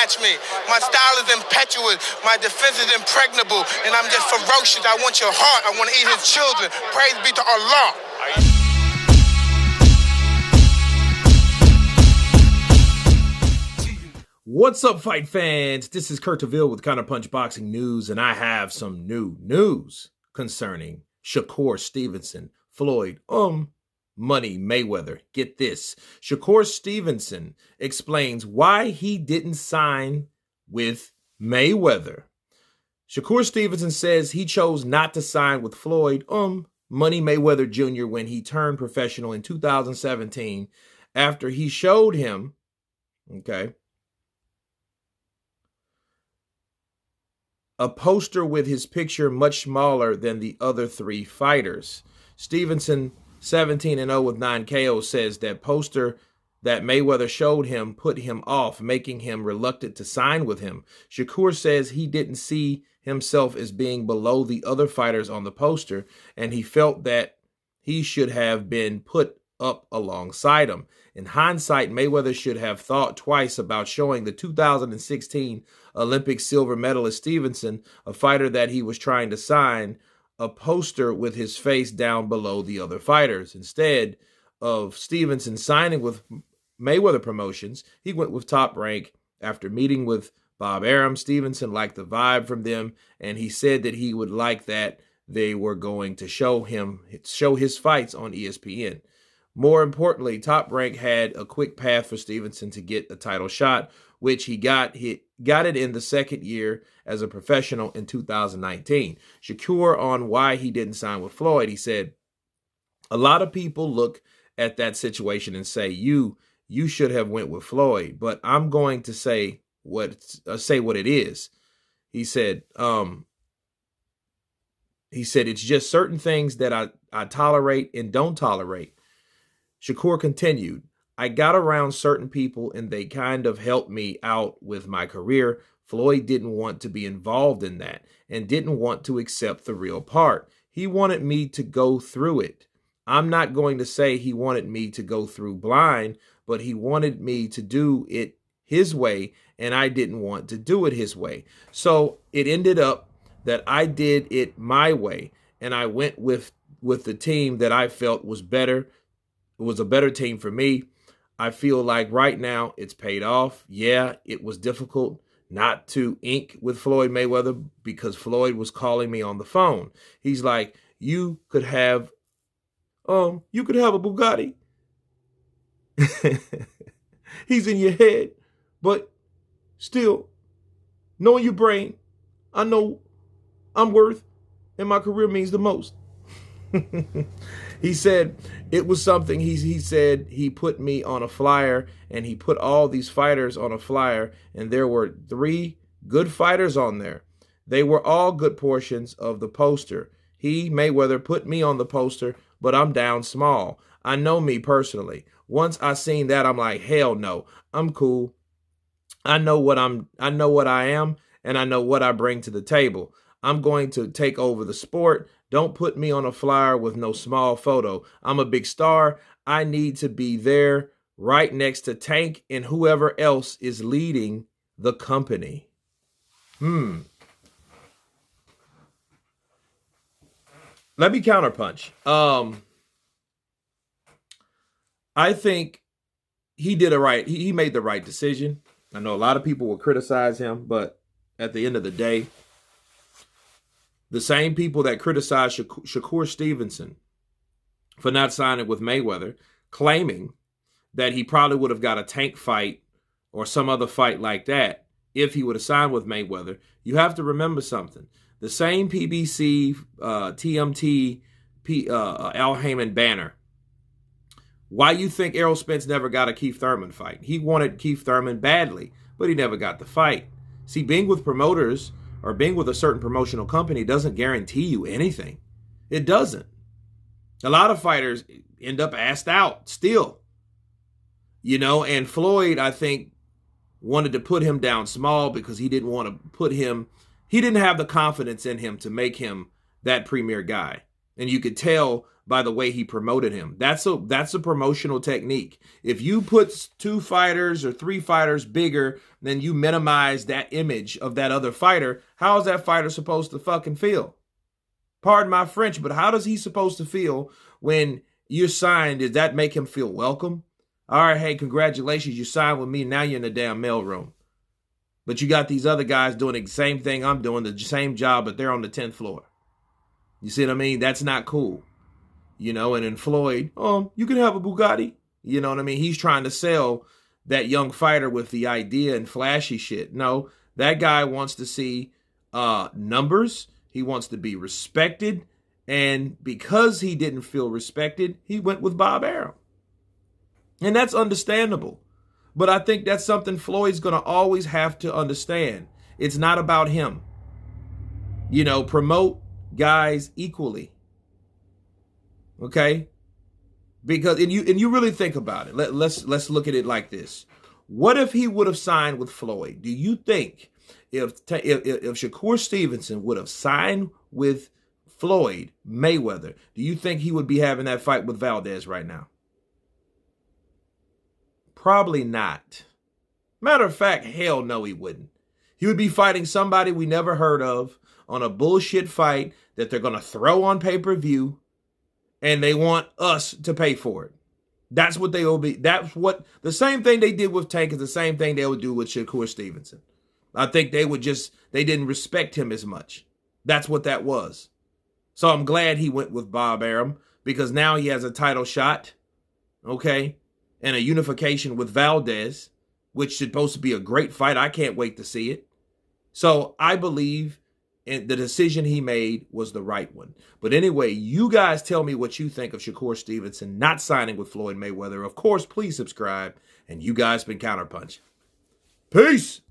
match me. My style is impetuous. My defense is impregnable. And I'm just ferocious. I want your heart. I want to eat his children. Praise be to Allah. What's up, fight fans? This is Kurt DeVille with Counterpunch Boxing News, and I have some new news concerning Shakur, Stevenson, Floyd, Money, Mayweather. Get this. Shakur Stevenson explains why he didn't sign with Mayweather. Shakur Stevenson says he chose not to sign with Floyd, Money Mayweather Jr. when he turned professional in 2017 after he showed him, a poster with his picture much smaller than the other three fighters. Stevenson, 17-0 with 9 KOs, says that poster that Mayweather showed him put him off, making him reluctant to sign with him. Shakur says he didn't see himself as being below the other fighters on the poster, and he felt that he should have been put up alongside him. In hindsight, Mayweather should have thought twice about showing the 2016 Olympic silver medalist Stevenson, a fighter that he was trying to sign, a poster with his face down below the other fighters. Instead of Stevenson signing with Mayweather Promotions, he went with Top Rank. After meeting with Bob Arum, Stevenson liked the vibe from them, and he said that he would like that they were going to show his fights on ESPN. More importantly, Top Rank had a quick path for Stevenson to get a title shot, which he got it in the second year as a professional in 2019. Shakur on why he didn't sign with Floyd, he said, a lot of people look at that situation and say, you should have went with Floyd, but I'm going to say what it is. He said, it's just certain things that I tolerate and don't tolerate. Shakur continued, I got around certain people and they kind of helped me out with my career. Floyd didn't want to be involved in that and didn't want to accept the real part. He wanted me to go through it. I'm not going to say he wanted me to go through blind, but he wanted me to do it his way, and I didn't want to do it his way. So it ended up that I did it my way, and I went with the team that I felt was better. It was a better team for me. I feel like right now it's paid off. Yeah, it was difficult not to ink with Floyd Mayweather because Floyd was calling me on the phone. He's like, you could have a Bugatti. He's in your head, but still, knowing your brain, I know I'm worth, and my career means the most. He said it was something, he said he put me on a flyer and he put all these fighters on a flyer and there were 3 good fighters on there. They were all good portions of the poster. He, Mayweather, put me on the poster, but I'm down small. I know me personally. Once I seen that, I'm like, hell no, I'm cool. I know what I am, and I know what I bring to the table. I'm going to take over the sport. Don't put me on a flyer with no small photo. I'm a big star. I need to be there right next to Tank and whoever else is leading the company. Let me counterpunch. I think he did he made the right decision. I know a lot of people will criticize him, but at the end of the day, the same people that criticized Shakur Stevenson for not signing with Mayweather, claiming that he probably would have got a Tank fight or some other fight like that if he would have signed with Mayweather, you have to remember something. The same PBC, TMT, Al Heyman banner. Why you think Errol Spence never got a Keith Thurman fight? He wanted Keith Thurman badly, but he never got the fight. See, being with promoters or being with a certain promotional company doesn't guarantee you anything. It doesn't. A lot of fighters end up asked out still. And Floyd, I think, wanted to put him down small because he didn't want to he didn't have the confidence in him to make him that premier guy. And you could tell by the way he promoted him. That's a promotional technique. If you put 2 fighters or 3 fighters bigger, then you minimize that image of that other fighter. How is that fighter supposed to fucking feel? Pardon my French, but how does he supposed to feel when you're signed? Does that make him feel welcome? All right, hey, congratulations, you signed with me. Now you're in the damn mailroom. But you got these other guys doing the same thing I'm doing, the same job, but they're on the 10th floor. You see what I mean? That's not cool. And in Floyd, you can have a Bugatti. You know what I mean? He's trying to sell that young fighter with the idea and flashy shit. No, that guy wants to see numbers. He wants to be respected. And because he didn't feel respected, he went with Bob Arum. And that's understandable. But I think that's something Floyd's going to always have to understand. It's not about him. Promote guys equally. Okay? Because and you really think about it. Let's look at it like this. What if he would have signed with Floyd? Do you think if Shakur Stevenson would have signed with Floyd Mayweather, do you think he would be having that fight with Valdez right now? Probably not. Matter of fact, hell no, he wouldn't. He would be fighting somebody we never heard of on a bullshit fight that they're going to throw on pay-per-view, and they want us to pay for it. That's what they will be. That's what the same thing they did with Tank is the same thing they would do with Shakur Stevenson. I think they didn't respect him as much. That's what that was. So I'm glad he went with Bob Arum because now he has a title shot. Okay. And a unification with Valdez, which is supposed to be a great fight. I can't wait to see it. So I believe the decision he made was the right one. But anyway, you guys tell me what you think of Shakur Stevenson not signing with Floyd Mayweather. Of course, please subscribe. And you guys been Counterpunch. Peace.